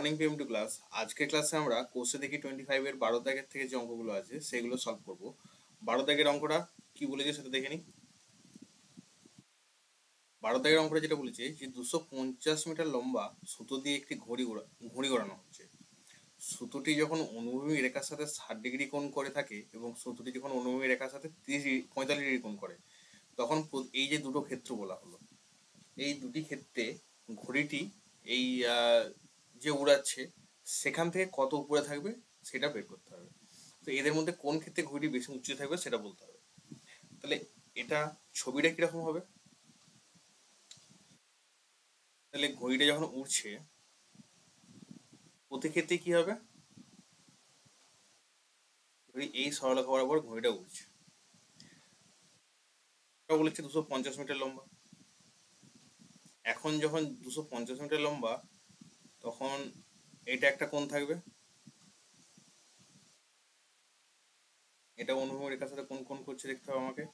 Morning PM two class. আজকের ক্লাসে আমরা কোর্সে দেখি 25 এর 12 দাগের থেকে যে অঙ্কগুলো আছে সেগুলো সলভ করব। 12 দাগের অঙ্কটা কি বলেছে সেটা দেখে নিই। 12 দাগের অঙ্কটা যেটা বলেছে যে 250 মিটার লম্বা সুতো দিয়ে একটি ঘড়ি ঘোরানো হচ্ছে। সুতোটি যখন অনুভূমিক রেখার সাথে 60 ডিগ্রি কোণ করে থাকে এবং সুতোটি যখন অনুভূমিক রেখার সাথে 45 ডিগ্রি কোণ করে, তখন এই যে দুটো ক্ষেত্র বলা হলো, এই দুটি ক্ষেত্রে ঘড়িটি এই যে উড়াচ্ছে সেখান থেকে কত উপরে থাকবে সেটা বের করতে হবে। তো এদের মধ্যে কোন ক্ষেত্রে ঘড়িটি বেশি উঁচু থাকবে সেটা বলতে হবে। তাহলে এটা ছবিটা কিরকম হবে? তাহলে ঘড়িটা যখন উড়ছে প্রতি ক্ষেত্রে কি হবে? ঘড়ি এই সরলরেখা বরাবর ঘড়িটা উড়ছে, এটা বলেছে 250 মিটার লম্বা। এখন যখন 250 মিটার লম্বা, তখন এটা একটা কোণ থাকবে, এটা অনুভূমিক রেখার সাথে কোন কোণ করছে দেখতে হবে আমাকে।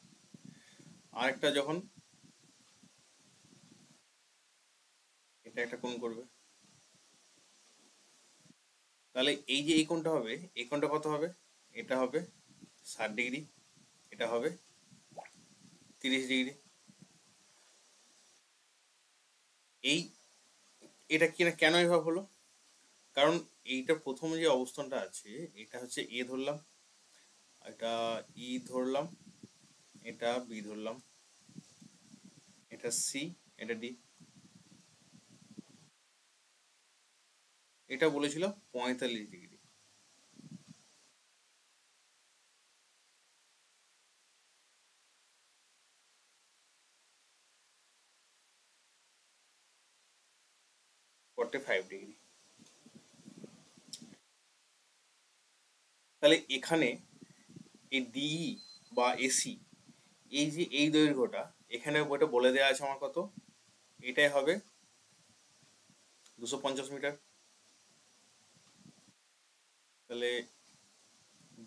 আরেকটা যখন এটা একটা কোণ করবে, তাহলে এই যে এই কোণটা হবে, এই কোণটা কত হবে? এটা হবে 60 ডিগ্রি, এটা হবে 30 ডিগ্রি। এই এটা কেন এভাবে হলো? কারণ এইটা প্রথম যে অবস্থানটা আছে এটা হচ্ছে এ ধরলাম, এটা ই ধরলাম, এটা বি ধরলাম, এটা সি, এটা ডি। এটা বলেছিল 45 ডিগ্রি। Forty five degree. তাহলে এখানে এই ডিই বা এসি, এই যে এই দৈর্ঘ্যটা এখানে ওটা বলে দেওয়া আছে আমার কত, এটাই হবে 250 মিটার। তাহলে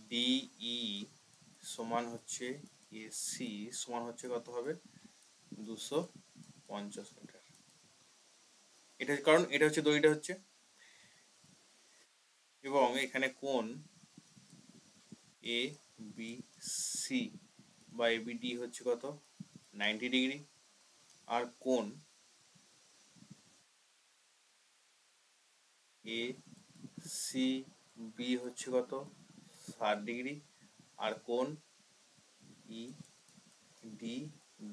ডিই সমান হচ্ছে এসি সমান হচ্ছে কত হবে? 250 মিটার। এটা কারণ এটা হচ্ছে দড়িটা হচ্ছে, এবং এখানে কোণ এ বি সি বা এ বি ডি হচ্ছে কত? 90 ডিগ্রি। আর কোণ এ সি বি হচ্ছে কত? 60 ডিগ্রি। আর কোণ ই ডি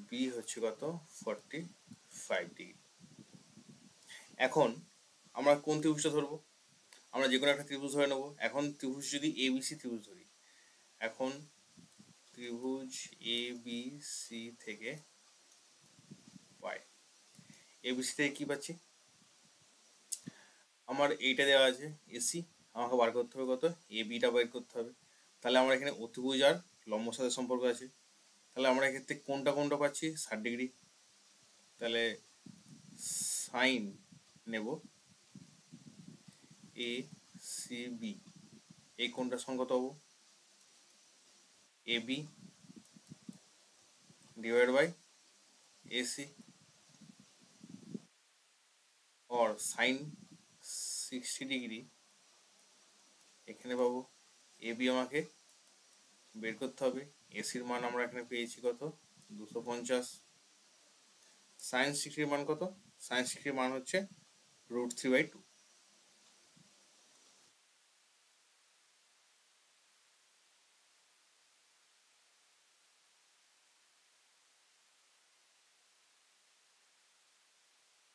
বি হচ্ছে কত? 45 ডিগ্রি। এখন আমরা কোন ত্রিভুজটা ধরবো? আমরা যে কোনো একটা ত্রিভুজ ধরে নেবো। এখন ত্রিভুজ যদি এ বি সি ত্রিভুজ ধরি, এখন ত্রিভুজ এ বি সি থেকে পাই, এ বি সি থেকে কি পাচ্ছি? আমার এইটা দেওয়া আছে এসি, আমাকে বার করতে হবে কত? এ বিটা বের করতে হবে। তাহলে আমরা এখানে অতিভুজ আর লম্বর সাথে সম্পর্ক আছে, তাহলে আমরা এক্ষেত্রে কোনটা পাচ্ছি? 60 ডিগ্রি। তাহলে সাইন নেব এ সি বি, এই কোনটার সঙ্গে কত হবো? A B divide by AC, और সাইন 60 ডিগ্রি এখানে পাবো। এ বি আমাকে বের করতে হবে, এসির মান আমরা এখানে পেয়েছি কত? 250। সাইন 60 মান কত? সাইন 60 মান হচ্ছে √3/2।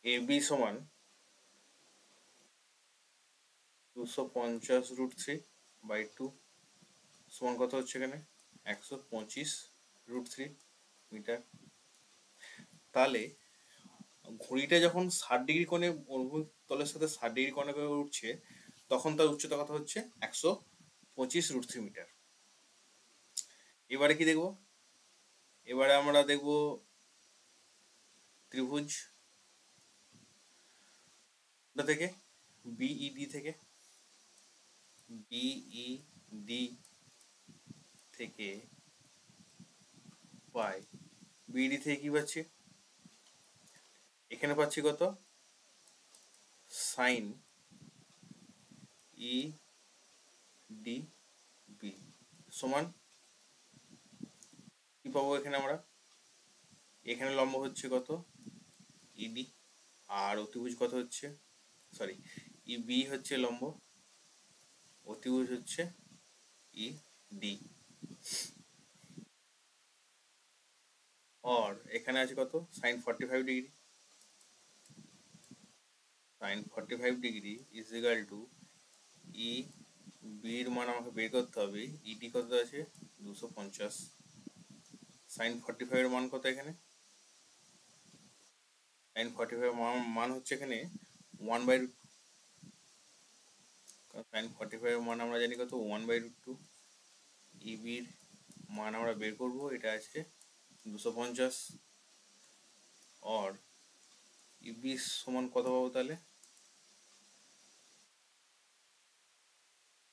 এ বি সমান 250√3/2 সমান কত হচ্ছে এখানে? 125√3 মিটার। তাহলে ঘড়িটা যখন 60 ডিগ্রি কোণে অনুভূমিক তলের সাথে 60 ডিগ্রি কোণে করে উঠছে, তখন তার উচ্চতা কত হচ্ছে? 125√3 মিটার। এবারে কি দেখবো? এবারে আমরা দেখব ত্রিভুজ থেকে বিইডি থেকে, বিইডি থেকে পাই, বিইডি থেকে কি পাচ্ছি? এখানে পাচ্ছি কত? সাইন ই ডি বি সমান কি পাবো এখানে আমরা, এখানে লম্ব হচ্ছে কত ইডি, আর অতিভুজ কত হচ্ছে, সরি ই বি হচ্ছে লম্ব, অতিভুজ হচ্ছে ই ডি। আর এখানে আছে কত sine 45 degree, sine 45 degree is equal to ই বির মান আমাকে বের করতে হবে, ইডি কত আছে 250, সাইন 45 এর মান কত এখানে, সাইন 45 মান হচ্ছে এখানে 1/√2, সাইন 45 এর মান আমরা জানি কত 1/√2, ইবির মান আমরা বের করব, এটা আছে 250, আর ইবি সমান কত পাবো তাহলে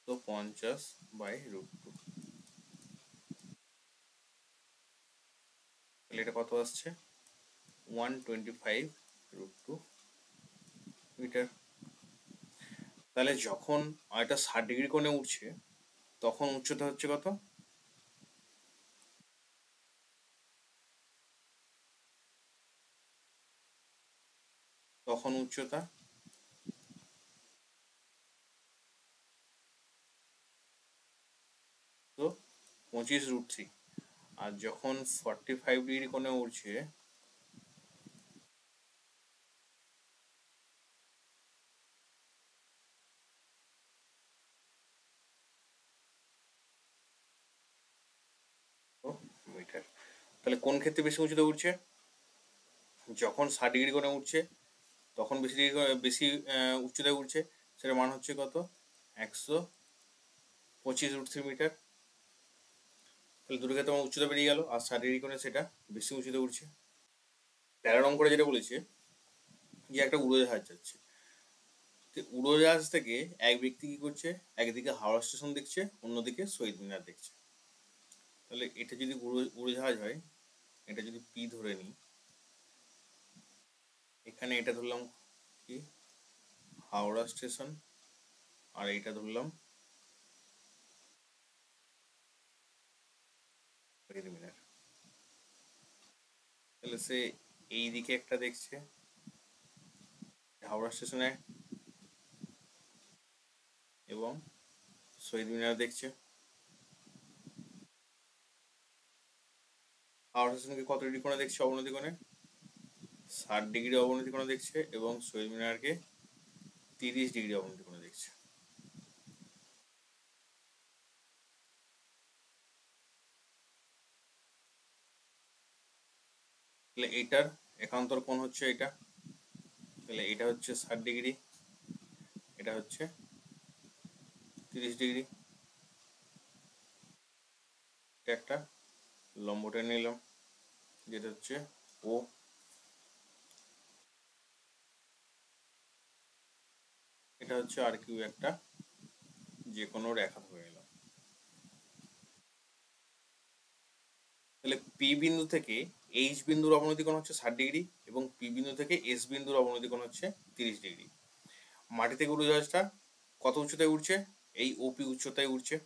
250/√2, তাহলে এটা কত আসছে 125√2 মিটার। তাহলে যখন এটা 60 ডিগ্রি কোণে উঠছে তখন উচ্চতা হচ্ছে কত, তখন উচ্চতা তো 25√3, আর যখন 45 ডিগ্রি কোণে উঠছে মিটার। তাহলে কোন ক্ষেত্রে বেশি উঁচুতে উঠছে, যখন 60 ডিগ্রি কোণে উঠছে তখন বেশি উচ্চতায় উঠছে, সেটার মান হচ্ছে কত 125√3 মিটার। তাহলে দুটো ক্ষেত্রে আমার উচ্চতা বেরিয়ে গেল, আর 60 ডিগ্রি কোণে সেটা বেশি উঁচুতে উঠছে। 13 নং করে যেটা বলেছে যে একটা উড়োজাহাজ যাচ্ছে, উড়োজাহাজ থেকে এক ব্যক্তি কি করছে, একদিকে হাওড়া স্টেশন দেখছে, অন্যদিকে শহীদ মিনার দেখছে। তাহলে এটা যদি উড়োজাহাজ হয়, এটা যদি পি ধরে নিই, এখানে এটা ধরলাম কি হাওড়া স্টেশন, আর এইটা ধরলাম শহীদ মিনার। তাহলে সে এই দিকে একটা দেখছে হাওড়া স্টেশনে, এবং শহীদ মিনার দেখছে। হাওড়া স্টেশনকে কত ডিগ্রি কোণে দেখছে অবনতি কোণে, 60 ডিগ্রি অবনতি কোণে দেখছে, এবং শহীদ মিনারকে 30 ডিগ্রি অবনতি কোণে দেখছে। তাহলে এইটার একান্তর কোণ হচ্ছে এটা, তাহলে এটা হচ্ছে 60 ডিগ্রি, এটা হচ্ছে 30 ডিগ্রি, এটা একটা লম্ব টেনে নিলাম যেটা হচ্ছে ও, এটা হচ্ছে আর কিউ একটা যে কোনো রেখা ধরে নিলাম। তাহলে পি বিন্দু থেকে এইচ বিন্দুর অবনতি কোণ হচ্ছে 60 ডিগ্রি, এবং পি বিন্দু থেকে এস বিন্দুর অবনতি কোণ হচ্ছে 30 ডিগ্রি। মাটি থেকে উড়োজাহাজটা কত উচ্চতায় উঠছে, এই ওপি উচ্চতায় উঠছে,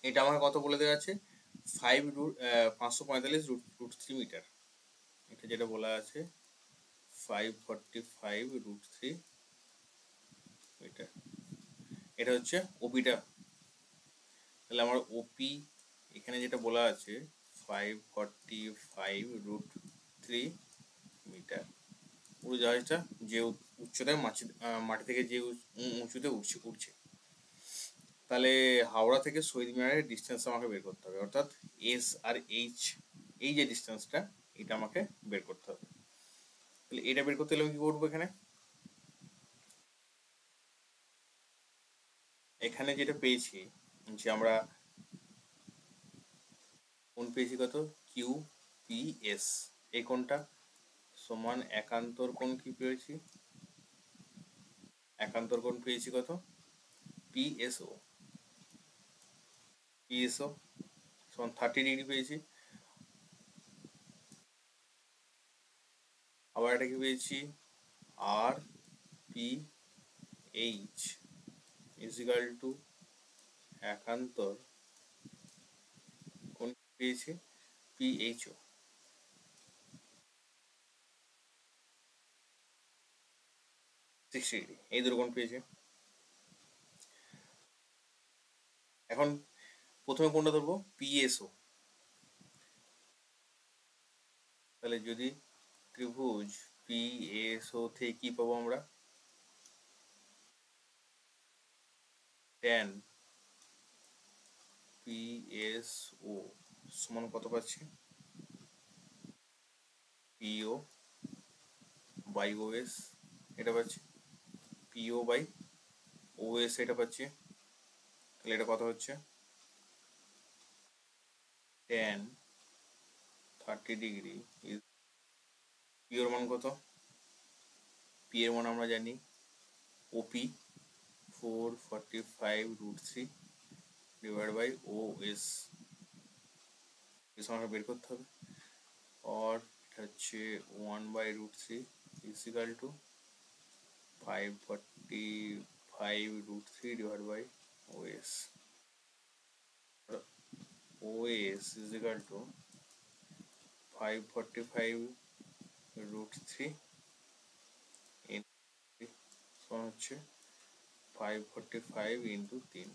এটা আমাকে কত বলে দেওয়া আছে 545√3 মিটার, এটা যেটা বলা আছে 545√3 মিটার, এটা হচ্ছে ওপিটা। তাহলে আমার ওপি এখানে যেটা বলা আছে 545√3 মিটার, উড়োজাহাজটা যে উচ্চতায় মাটি থেকে যে উঁচুতে উঠছে, তাহলে হাওড়া থেকে শহীদ মিনারের ডিস্টেন্স আমাকে বের করতে হবে, অর্থাৎ এস আর এইচ এই যে ডিস্টেন্সটা এটা আমাকে বের করতে হবে। তাহলে এটা বের করতে হলে আমি কি করবো, এখানে এখানে যেটা পেয়েছি যে আমরা কোণ পেয়েছি কত কিউ পি এস, এই কোণটা সমান একান্তর কোণ কি পেয়েছি, একান্তর কোণ পেয়েছি কত পিএসও, পিএসও সমান 30 ডিগ্রি পেয়েছি। আবার এটা কি পেয়েছি আর পি এইচ ইজিক্যাল টু একান্তর কোন পেয়েছি পিএইচও 60 ডিগ্রি, এই দুটো কোণ পেয়েছে। এখন প্রথমে কোনটা ধরবো পিএসও। তাহলে যদি ত্রিভুজ পিএসও থেকে কি পাবো আমরা, tan পিএসও সমান কত পাচ্ছি, পিও বাই ওএস এটা পাচ্ছি, পিও বাই ওএস এটা পাচ্ছি। তাহলে এটা কত হচ্ছে, tan 30 ডিগ্রি ইজ, পিওর মান কত, পি এর মান আমরা জানি ওপি 445√3 ডিভাইড বাই ওএস, আমরা বের করতে হবে। আর এটা হচ্ছে 1/√3 is equal to 545√3 divide by O S. O S is equal to 545√3 হচ্ছে 545 ইন্টু 3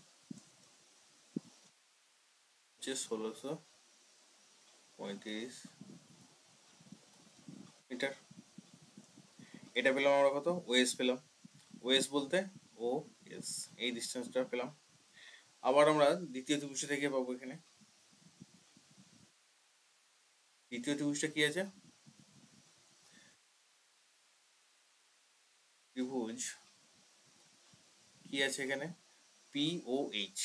হচ্ছে 1635 মিটার। এটা পেলাম আমরা কত, ওএস পেলাম, ওএস বলতে ও এস, এই ডিস্টেন্সটা পেলাম। আবার আমরা দ্বিতীয় ত্রিভুজটা থেকে পাবো, এখানে দ্বিতীয় ত্রিভুজটা কি আছে, ত্রিভুজ কি আছে এখানে পিওএইচ,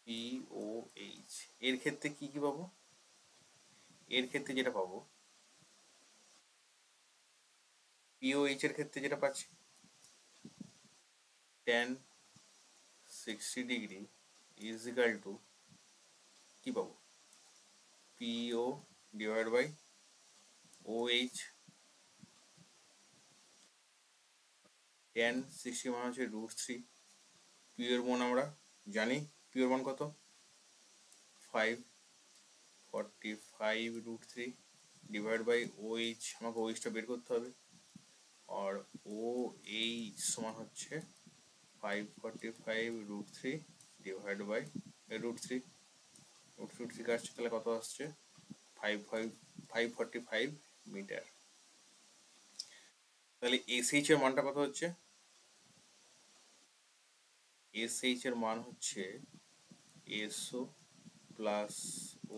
পিওএইচ এর ক্ষেত্রে কি কি পাবো, এর ক্ষেত্রে যেটা পাবো পিওএইচ এর ক্ষেত্রে যেটা পাচ্ছি tan 60 ডিগ্রি ইজিক্যাল টু কি পাবো, পিও ডিভাইড বাই ওএইচ। tan 60 মান হচ্ছে √3, পিওর মান আমরা জানি, পিওর মান কত 545√3 ডিভাইড বাই ওএইচ, আমাকে ওএইচটা বের করতে হবে। আর ওএইচ সমান হচ্ছে 545√3 ডিভাইড বাই √3, √3 কাটছে, তাহলে কত আসছে 545 মিটার। তাহলে এসএইচ এর মানটা কত হচ্ছে, এসএইচ এর মান হচ্ছে এসও প্লাস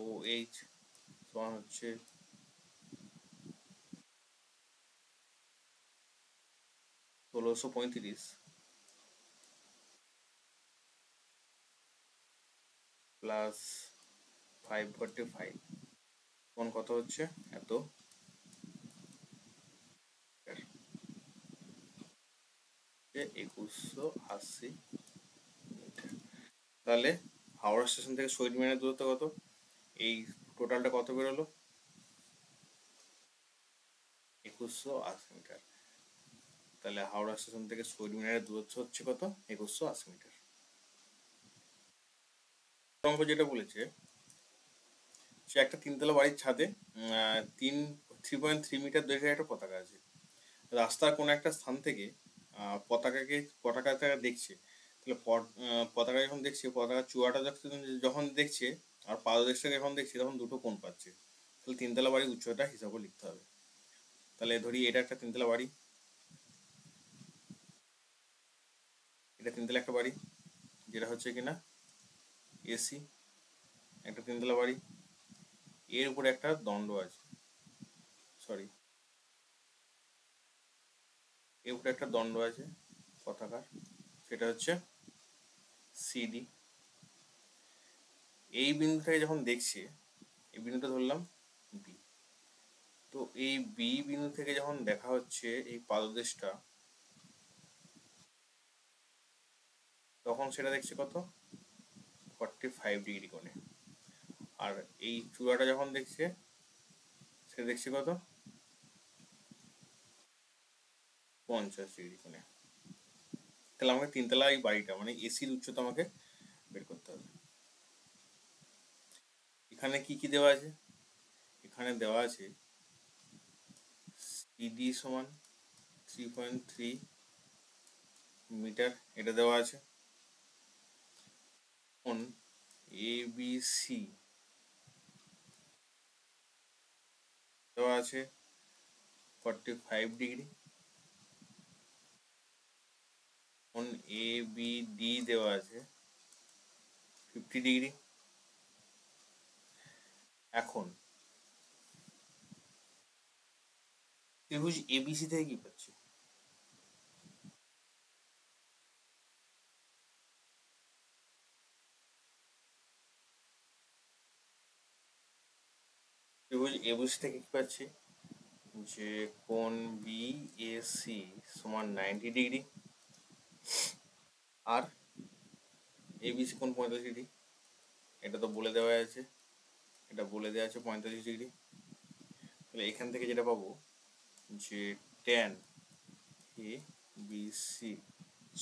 ওএইচ সমান হচ্ছে 1635 প্লাস 545 কোন কত হচ্ছে এত, 2180 মিটার। তাহলে হাওড়া স্টেশন থেকে শহীদ মিনারের দূরত্ব কত, এই টোটালটা কত বেরোলো 2180 মিটার। তাহলে হাওড়া স্টেশন থেকে শহীদ মিনারের দূরত্ব হচ্ছে কত, 2180 মিটার। অঙ্ক যেটা বলেছে, সে একটা তিনতলা বাড়ির ছাদে 3.3 মিটার দৈর্ঘ্যের একটা পতাকা আছে। রাস্তার কোনো একটা স্থান থেকে পতাকাটা দেখছে। তাহলে পতাকা যখন দেখছে, পতাকার চূড়াটা যখন দেখছে আর পাদদেশটাকে যখন দেখছে, তখন দুটো কোণ পাচ্ছে। তাহলে তিনতলা বাড়ির উচ্চতা হিসাবে লিখতে হবে। তাহলে ধরি এটা একটা তিনতলা বাড়ি, এটা তিনতলা একটা বাড়ি যেটা হচ্ছে কিনা এসি, একটা তিনতলা বাড়ি, এর উপরে একটা দণ্ড আছে, সরি এর উপরে একটা দণ্ড আছে পতাকার, সেটা হচ্ছে সিডি। এই বিন্দুটাকে যখন দেখছে, এই বিন্দুটা ধরলাম বি, তো এই বি বিন্দু থেকে যখন দেখা হচ্ছে এই পাদদেশটা, তখন সেটা দেখছে কত 45 ডিগ্রি কোণে। আর এই চূড়াটা যখন দেখছে, সেটা দেখছে কত 50 ডিগ্রি কোণে। তাহলে আমাকে তিনতলা এই বাড়িটা মানে এসির উচ্চতা আমাকে বের করতে হবে। এখানে কি কি দেওয়া আছে? এখানে দেওয়া আছে সিডি সমান 3.3 মিটার, এটা দেওয়া আছে। কোণ এবিসি দেওয়া আছে 45 ডিগ্রি। কোণ এবিডি দেওয়া আছে 50 ডিগ্রি। এখন ত্রিভুজ এবিসি থেকে কি পাচ্ছি? ত্রিভুজ এবিসি থেকে কি পাচ্ছি? যে কোণ বিএসি সমান 90 ডিগ্রি আর এবিসি কোণ 45 ডিগ্রি। এটা তো বলে দেওয়া আছে, এটা বলে দেওয়া আছে 45 ডিগ্রি। তাহলে এখান থেকে যেটা পাবো যে ট্যান এ বি সি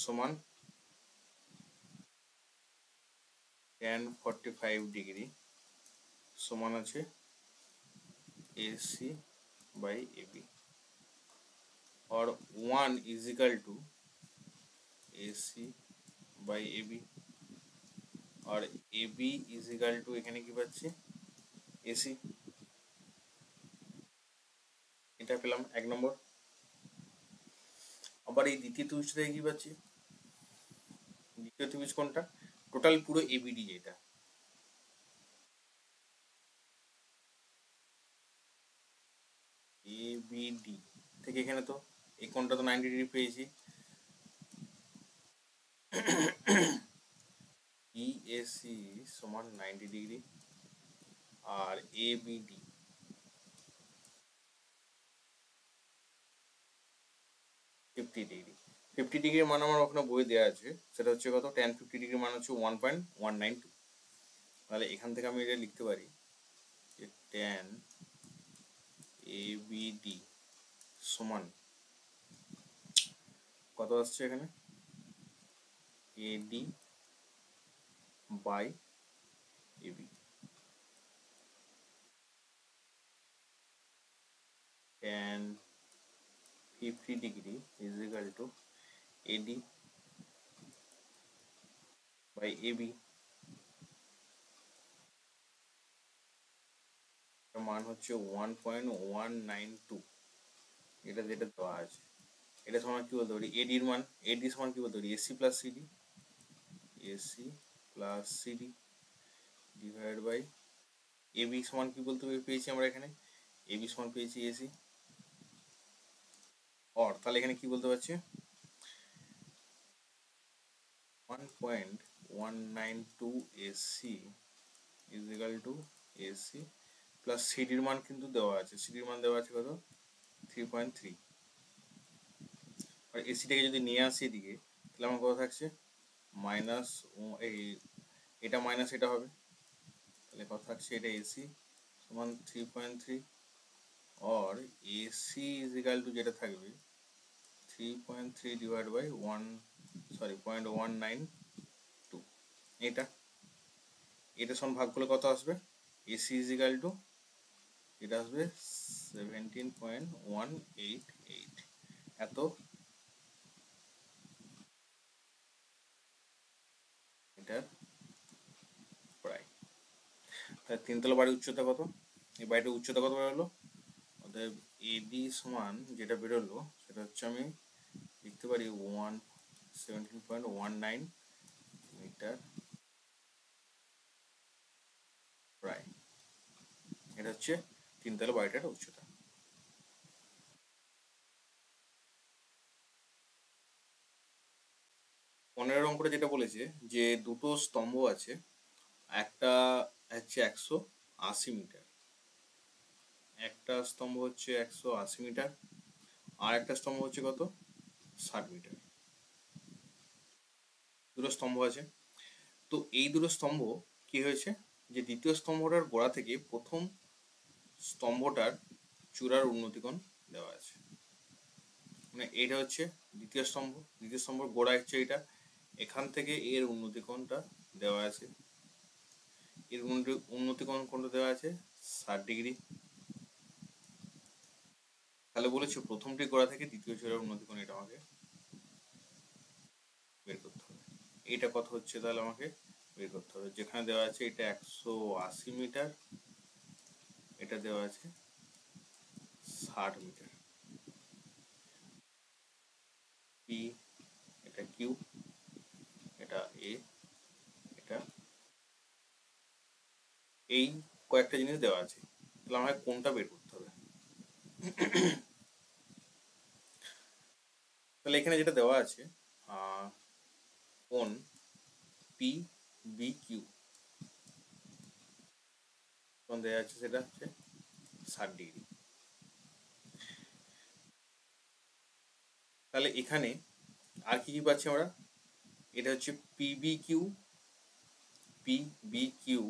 সমান ট্যান 45 ডিগ্রি সমান আছে AC by AB, or 1 is equal to AC by AB, or AB is equal to এখানে কি পাচ্ছি AC। এটা পেলাম 1 নম্বর। আবার এই দ্বিতীয় ত্রিভুজ থেকে কি পাচ্ছি? দ্বিতীয় ত্রিভুজ কোনটা? টোটাল পুরো ABD যেটা, ABD থেকে এখানে তো এই কোণটা তো 90 ডিগ্রি পেয়েছি। EAC সমান 90 ডিগ্রি আর ABD 50 ডিগ্রি। 50 ডিগ্রির মান আমার ওখানে বই দেওয়া আছে, সেটা হচ্ছে কত? tan 50 ডিগ্রির মান হচ্ছে 1.192। তাহলে এখান থেকে আমি এটা লিখতে পারি যে tan ABD সমান কত আসছে এখানে? AD by AB। tan 50 degree is equal to AD by AB। এর মান হচ্ছে 1.192, এটা যেটা দেওয়া আছে। এটা সমান কি বলতে পারি? AD এর মান, AD সমান কি বলতে পারি? AC plus CD, AC plus CD divided by AB সমান কি বলতে পেয়েছি আমরা এখানে? AB সমান পেয়েছি AC, or তাহলে এখানে কি বলতে পারছি? 1.192 AC is equal to AC plus সিডির মান কিন্তু দেওয়া আছে, সিডির মান দেওয়া আছে কত? 3.3। আর এসিটাকে যদি নিয়ে আসি এদিকে তাহলে আমার কত থাকছে? মাইনাস, এই এটা মাইনাস এটা হবে, তাহলে কত থাকছে? এটা এসি সমান 3.3, or AC is equal two যেটা থাকবে 3.3 ডিভাইড বাই 0.192। এটা সমান ভাগ করলে কত আসবে? এসি ইজ ইকাল টু এটা আসবে 17.188, এত মিটার প্রায়। তাহলে তিনতলা বাড়ির উচ্চতা কত? এই বাড়িটার উচ্চতা কত বেরোলো? অতএব এডি সমান যেটা বেরোলো সেটা হচ্ছে আমি লিখতে পারি 17.19 মিটার প্রায়। এটা হচ্ছে তিনতলা বাড়িটার উচ্চতা। 15 অঙ্কটা যেটা বলেছে যে দুটো স্তম্ভ আছে, একটা হচ্ছে 180 মিটার, একটা স্তম্ভ হচ্ছে 180 মিটার আর একটা স্তম্ভ হচ্ছে কত? 60 মিটার। দুটো স্তম্ভ আছে। তো এই দুটো স্তম্ভ কি হয়েছে যে দ্বিতীয় স্তম্ভটার গোড়া থেকে প্রথম স্তম্ভটার চূড়ার উন্নতিকোণ দেওয়া আছে, মানে এটা হচ্ছে দ্বিতীয় স্তম্ভের গোড়া হচ্ছে এটা, এখান থেকে এর উন্নতিকোণটা দেওয়া আছে, এর উন্নতিকোণ কোণটা দেওয়া আছে 60°। তাহলে বলেছি প্রথমটি গোড়া থেকে দ্বিতীয় চূড়ার উন্নতিকোণ এটা আমাকে বের করতে হবে। এইটা কত হচ্ছে তাহলে আমাকে বের করতে হবে, যেখানে দেওয়া আছে এটা 180 মিটার, এটা দেওয়া আছে 60 মিটার। পি, এটা কিউ, এটা এ, এটা, এই কয়েকটা জিনিস দেওয়া আছে। তাহলে আমাকে কোনটা বের করতে হবে। তাহলে এখানে যেটা দেওয়া আছে কোণ পি বি কিউ কোণ দেওয়া আছে, সেটা হচ্ছে 60°। তাহলে এখানে আর কি কি পাচ্ছি আমরা, এটা হচ্ছে পি বি কিউ,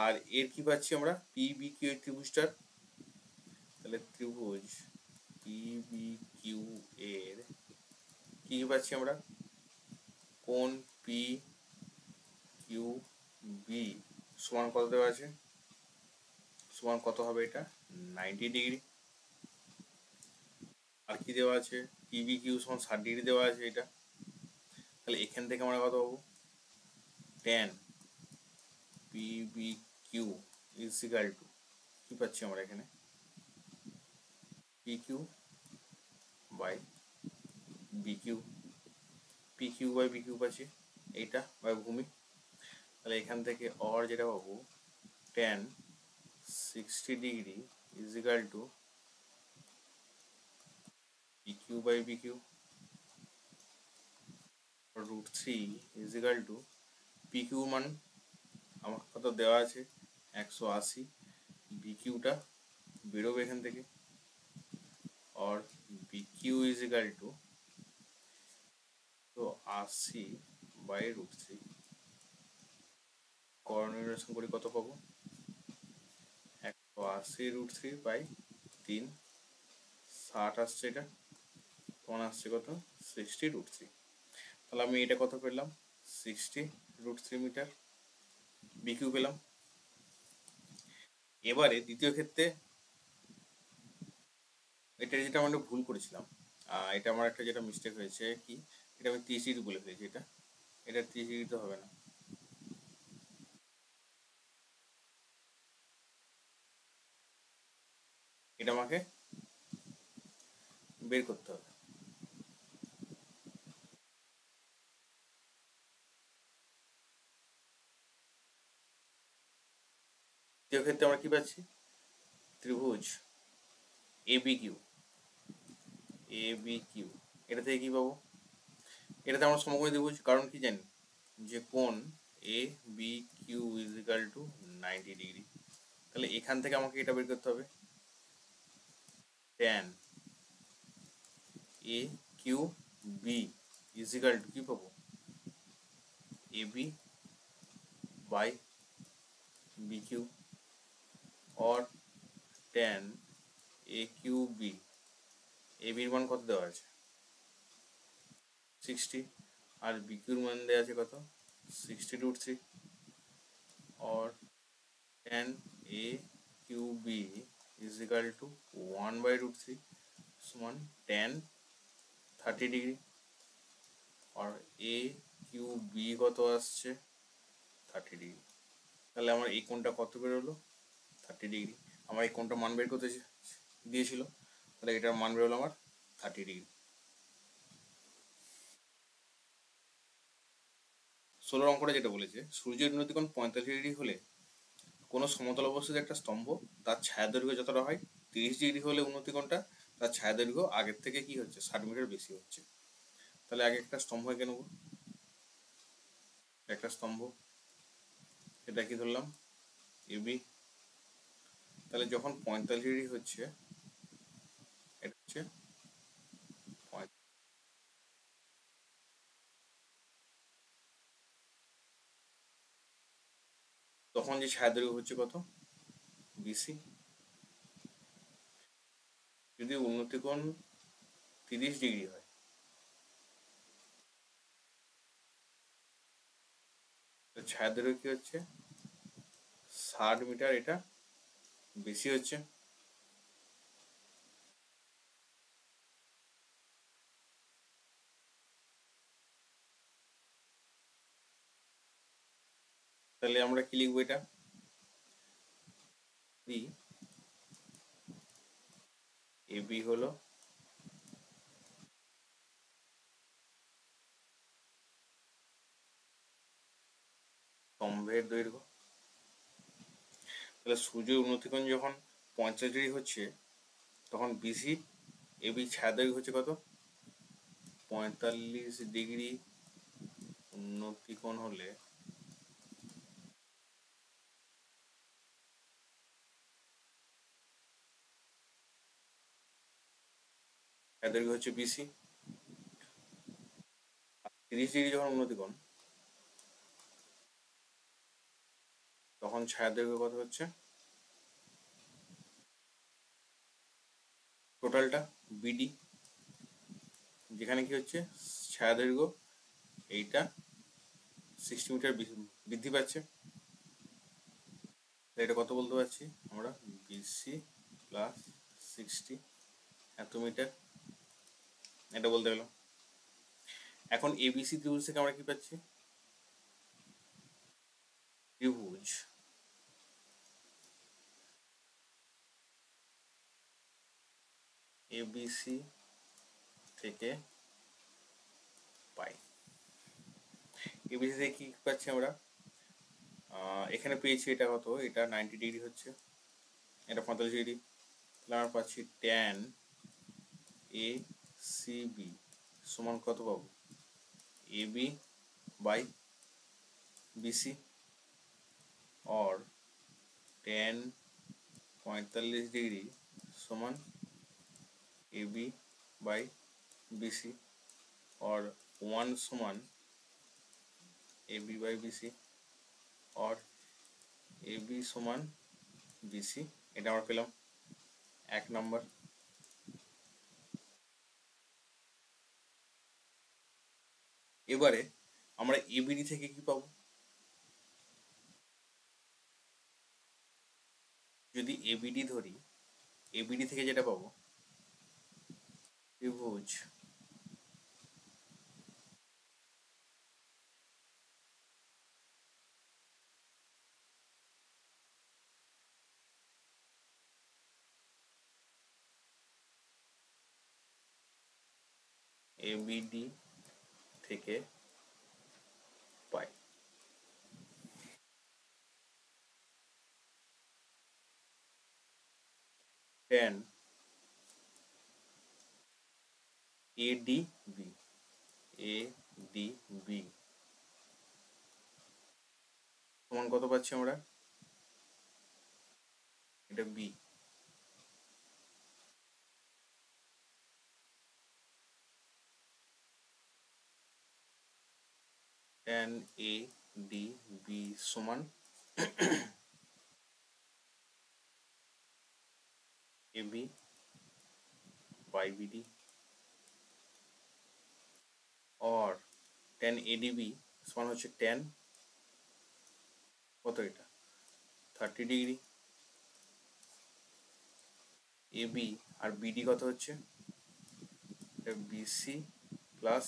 আর এর কি পাচ্ছি আমরা পি বি কিউ এর ত্রিভুজটার, তাহলে ত্রিভুজ পি বি কিউ এর কি কি পাচ্ছি আমরা, কোণ পি কিউ বি সমান কত দেওয়া আছে, সমান কত হবে এটা 90°। আর কি দেওয়া আছে, পি বি কিউ সমান 60° দেওয়া আছে এটা। তাহলে এখান থেকে আমরা কত পাবো, tan P B Q is equal to কি পাচ্ছি আমরা এখানে P Q by B Q, P Q by B Q পাচ্ছি এইটা বাই ভূমি। তাহলে এখান থেকে অর যেটা পাবো tan 60° is equal to P Q by B Q, √3 is equal to P Q মান আমার কত দেওয়া আছে 180, বি কিউটা বেরোবে এখান থেকে, और B Q is equal to তো 80/√3, করণীয় করি কত পাবো 180√3/3, 60 আসছে, এটা তখন আসছে কত 60√3। তাহলে আমি এটা কত পেলাম 60√3 মিটার, বিকিউ পেলাম। এবারে দ্বিতীয় ক্ষেত্রে এটা যেটা আমরা ভুল করেছিলাম, এটা আমার একটা যেটা মিস্টেক হয়েছে কি, এটা আমি 30° বলে ফেলেছি, এটা 30° তো হবে না, এটা আমাকে বের করতে হবে। দ্বিতীয় ক্ষেত্রে আমরা কি পাচ্ছি, ত্রিভুজ এ বি কিউ, এটা থেকে কি পাবো, এটাতে আমরা সমকোণী ত্রিভুজ, কারণ কি জানি যে কোণ A B Q is equal to 90°। তাহলে এখান থেকে আমাকে এটা বের করতে হবে, tan A Q B is equal to কি পাবো A B by B Q, और tan A Q B, A বির মান কত দেওয়া আছে 60, আর বি কিউর মান দেওয়া আছে কত 60√3, और tan A Q B is equal to 1/√3 সমান tan 30°, আর এ কিউ বি কত আসছে 30°। তাহলে আমার এই কোণটা কত বেরোলো 30°। আমার এই কোণটা মান বের করতে দিয়েছিল, তাহলে এটার মান বেরোলো আমার 30°। 16 অঙ্কটা যেটা বলেছে সূর্যের উন্নতিকোণ 45° হলে কোনো সমতল অবস্থিত একটা স্তম্ভ তার ছায়া দৈর্ঘ্য যতটা হয় 30° হলে উন্নতিকোণটা তার ছায়া দৈর্ঘ্য আগের থেকে কি হচ্ছে 60 মিটার বেশি হচ্ছে। তাহলে আগে একটা স্তম্ভ এঁকে নেবো, একটা স্তম্ভ, এটা কি ধরলাম এবি। তাহলে যখন 45° হচ্ছে, এটা হচ্ছে তখন যে ছায়া দৈর্ঘ্য হচ্ছে কত বিসি। যদি উন্নতিকোণ 30° হয় ছায়া দৈর্ঘ্য কি হচ্ছে 60 মিটার, এটা বেশি হচ্ছে। তাহলে আমরা কি লিখবো, এটা এবি হলো স্তম্ভের দৈর্ঘ্য। তাহলে সূর্যের উন্নতিকোণ যখন 50 ডিগ্রি হচ্ছে তখন বিসি এবি ছায়া দৈর্ঘ্য হচ্ছে কত 45 ডিগ্রি উন্নতিকোণ হলে ছায়া দৈর্ঘ্য হচ্ছে বিসি। 30 ডিগ্রি যখন উন্নতিকোণ তখন ছায়া দৈর্ঘ্য কত হচ্ছে, টোটালটা বিডি, যেখানে কি হচ্ছে ছায়া দৈর্ঘ্য এইটা 60 মিটার বৃদ্ধি পাচ্ছে। এটা কত বলতে পারছি আমরা, বিসি প্লাস 60 এত মিটার, এটা বলতে গেলাম। এখন এবিসি ত্রিভুজ থেকে আমরা কি পাচ্ছি, ত্রিভুজ এবিসি থেকে পাই। এবিসি থেকে কি পাচ্ছি আমরা, এখানে পেয়েছি এটা কত, এটা 90 ডিগ্রি হচ্ছে, এটা 45 ডিগ্রি, তাহলে আমরা পাচ্ছি ট্যান এ সিবি সমান কত পাবো, এবি বাই বিসি, और tan 45 डिग्री समान A B by B C, और 1 समान A B by B C, और ए बी समान बी सी। এটা আমরা পেলাম 1 নম্বর। এবারে আমরা এবিডি থেকে কি পাবো, যদি এবিডি ধরি, এবিডি থেকে যেটা পাবো, ত্রিভুজ এবিডি থেকে পাই, tan এডিবি, এডিবি সমান কত পাচ্ছি আমরা, এটা B, tan A D B সমান এ বি বাই বিডি, और tan এডিবি সমান হচ্ছে tan কত, এটা 30 ডিগ্রি, এ বি আর বিডি কত হচ্ছে, এটা বিসি প্লাস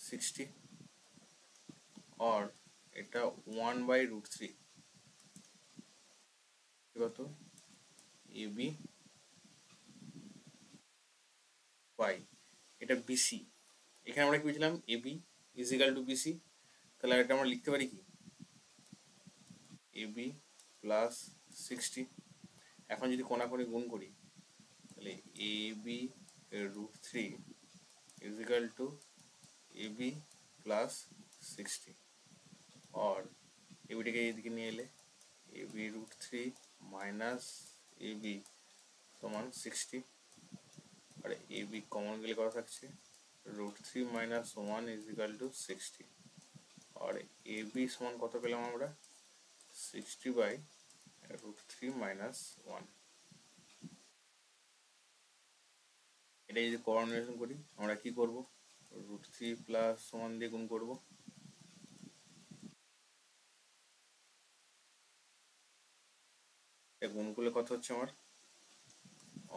60, और এটা 1/√3 কত, এ বি বাই এটা বিসি। এখানে আমরা কি বুঝলাম, A B is equal to BC, তাহলে এটা আমরা লিখতে পারি কি, এ বি প্লাস 60। এখন যদি কোণাকুণি গুণ করি তাহলে A B √3 is equal to A B plus 60, और এ বিটাকে এইদিকে নিয়ে এলে A B √3 minus A B সমান 60, আর এ বি কমন গেলে কত থাকছে, √3 মাইনাস 1 ইজ ইকাল টু 60, আর এ বি সমান কত পেলাম আমরা, 60/√3 মাইনাস 1। এটা যদি কোঅর্ডিনেশন করি আমরা কি করব, √3 প্লাস সমান দিয়ে গুণ করব, গুণ করলে কত হচ্ছে আমার,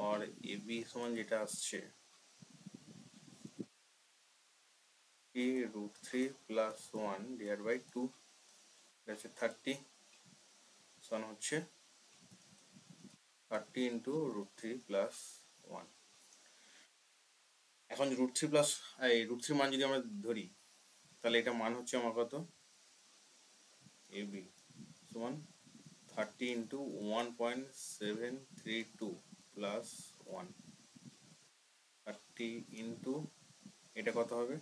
আর এ বি সমান যেটা আসছে √3 প্লাস 1 ডিভাইড বাই 2, এটা হচ্ছে 30 সমান হচ্ছে 30 ইন্টু √3 প্লাস 1। এখন √3 প্লাস এই √3 মান যদি আমরা ধরি, তাহলে এটা মান হচ্ছে আমার কত, এ বি সমান 30 ইন্টু 1.732 প্লাস 1, 30 ইন্টু এটা কত হবে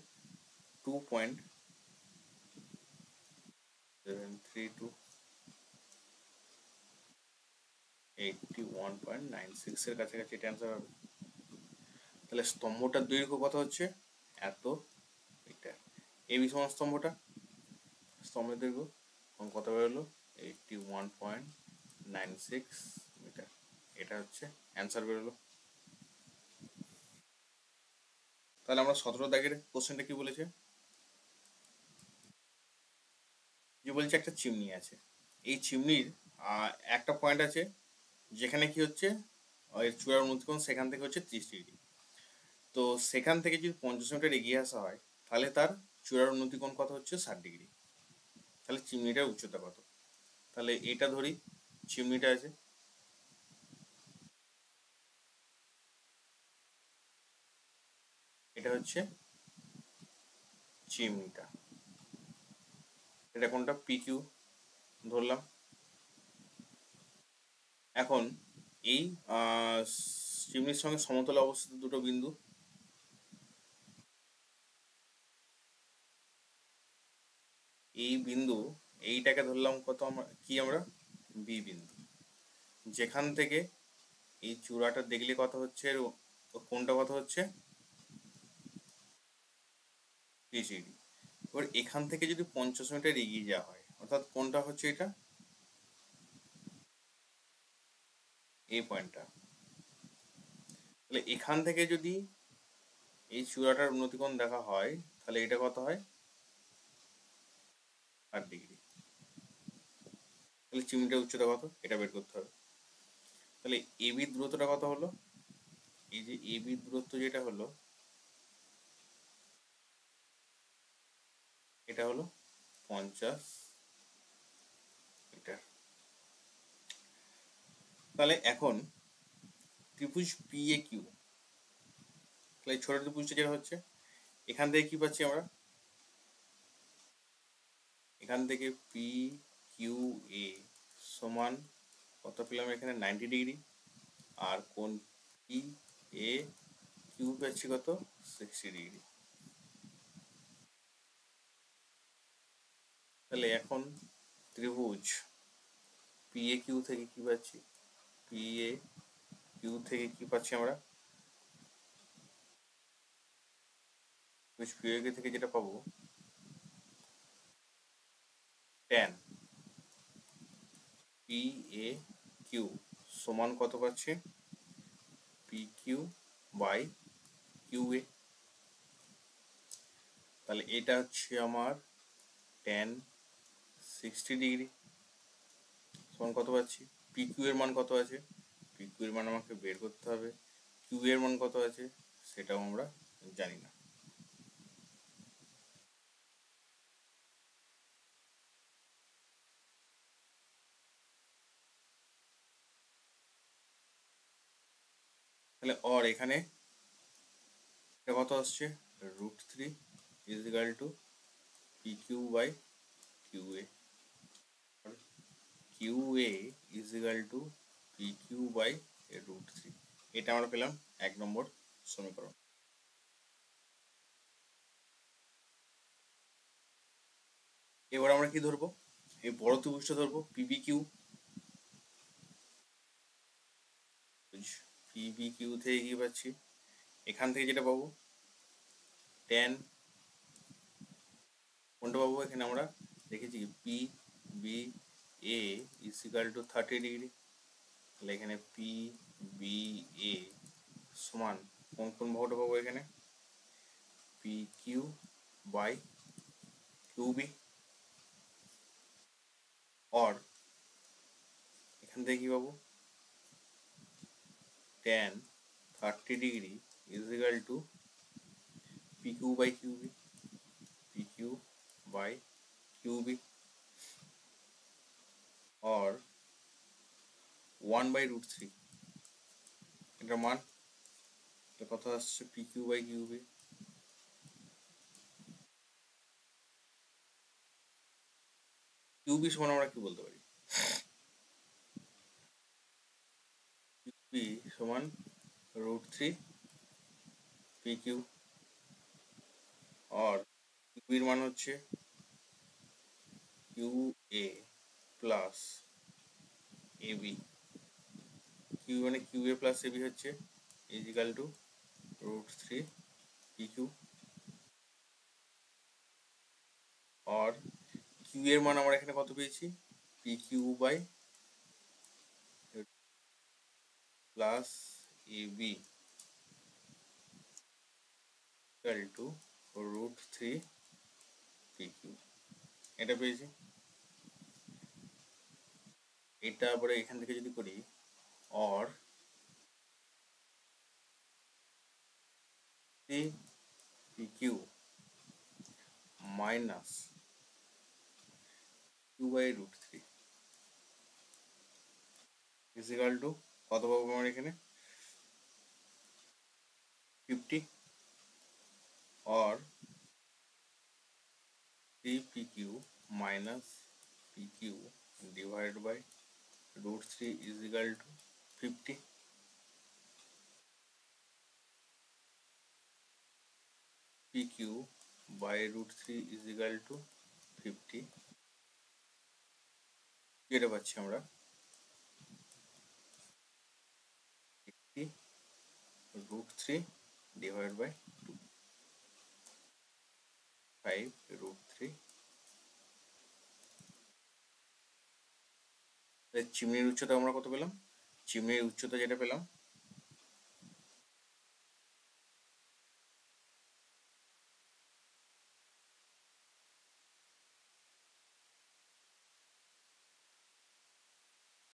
2.732, 81.96 এর কাছাকাছি এটা অ্যান্সার হবে। তাহলে স্তম্ভটার দৈর্ঘ্য কত হচ্ছে, এত মিটার। এবি সমান স্তম্ভের দৈর্ঘ্য কত বেরোলো, 81.96 মিটার। এটা হচ্ছে অ্যান্সার বেরোলো। তাহলে আমরা 17 দাগের কোশ্চেনটা কি বলেছে, যে বলছে একটা চিমনি আছে, এই চিমনির একটা পয়েন্ট আছে যেখানে কি হচ্ছে এর চূড়ার উন্নতিকোণ সেখান থেকে হচ্ছে 30°। তো সেখান থেকে যদি 50 মিটার এগিয়ে আসা হয়, তাহলে তার চূড়ার উন্নতিকোণ কত হচ্ছে 60°। তাহলে চিমনিটার উচ্চতা কত, তাহলে এটা ধরি চিমনিটা আছে, এটা হচ্ছে চিমনিটা, এটা কোনটা পি কিউ ধরলাম। এখন এই চিমনির সঙ্গে সমতলে অবস্থিত দুটো বিন্দু, এই বিন্দু এইটাকে ধরলাম কত, আমরা বি বিন্দু, যেখান থেকে এই চূড়াটা দেখলে কত হচ্ছে, কোনটা কত হচ্ছে 30°। এবার এখান থেকে যদি 50 মিটার এগিয়ে যাওয়া হয়, অর্থাৎ কোনটা হচ্ছে এটা, এই পয়েন্টটা, তাহলে এখান থেকে যদি এই চূড়াটার উন্নতিকোণ দেখা হয়, তাহলে এটা কত হয় 8°। তাহলে চিমনিটার উচ্চতা কত, এটা বের করতে হবে। তাহলে এবি দূরত্বটা কত হলো, এই যে এবি দূরত্ব যেটা হলো, এটা হলো 50 মিটার। তাহলে এখন ত্রিভুজ পি এ কিউ, তাহলে ছোট ত্রিভুজটা যেটা হচ্ছে, এখান থেকে কি পাচ্ছি আমরা, এখান থেকে পি কিউ এ সমান কত পেলাম এখানে 90°, আর কোণ পি এ কিউ পাচ্ছি কত 60°। তাহলে এখন ত্রিভুজ পি এ কিউ থেকে কি পাচ্ছি, পি এ কিউ থেকে কি পাচ্ছি আমরা, ত্রিভুজ পি এ কিউ থেকে যেটা পাবো, tan পি এ কিউ সমান কত পাচ্ছি, পি কিউ বাই কিউ এ। তাহলে এটা হচ্ছে আমার tan 60° সমান কত পাচ্ছি, পি কিউ এর মান কত আছে, পি কিউ এর মান আমাকে বের করতে হবে, কিউ এর মান কত আছে সেটাও আমরা জানি না। তাহলে এখানে এটা কত আসছে, √3 is equal to P Q by Q A, Q A is equal to P Q by √3। এটা আমরা পেলাম 1 নম্বর সমীকরণ। এবার আমরা কি ধরবো, এই বড় ত্রিভুজটা ধরবো পিবি কিউ, পিবি কিউ থেকে কি পাচ্ছি, এখান থেকে যেটা পাবো tan, কোনটা পাবো এখানে আমরা দেখেছি P B A is equal two 30°। তাহলে এখানে পি বি এ সমান কোন কোন বাহুটা পাবো এখানে, P Q by Q B, or এখান থেকে কি পাবো tan 30 degree is equal to PQ by QB, PQ by QB, or 1 by root 3. এটার মান কত আসছে? PQ by QB। QB সমান আমরা কি বলতে পারি? QB সমান root 3 PQ, और QB এর মান হচ্ছে QA প্লাস AB। Q মানে QA প্লাস AB হচ্ছে is equal to root 3 PQ, और Q এর মান আমরা এখানে কত পেয়েছি? PQ by plus AB equal to root 3 PQ, এটা পেয়েছি। এটা আবার এখান থেকে যদি করি, or 3 PQ minus Q by root 3 is equal to কত পাবো আমরা এখানে? 50, or 3 PQ minus PQ divided by root 3 is equal to 50। PQ by root 3 is equal to 50, যেটা পাচ্ছি আমরা 50 root 3 divided by 2, 5 root 3। চিমনির উচ্চতা আমরা কত পেলাম? চিমনির উচ্চতা যেটা পেলাম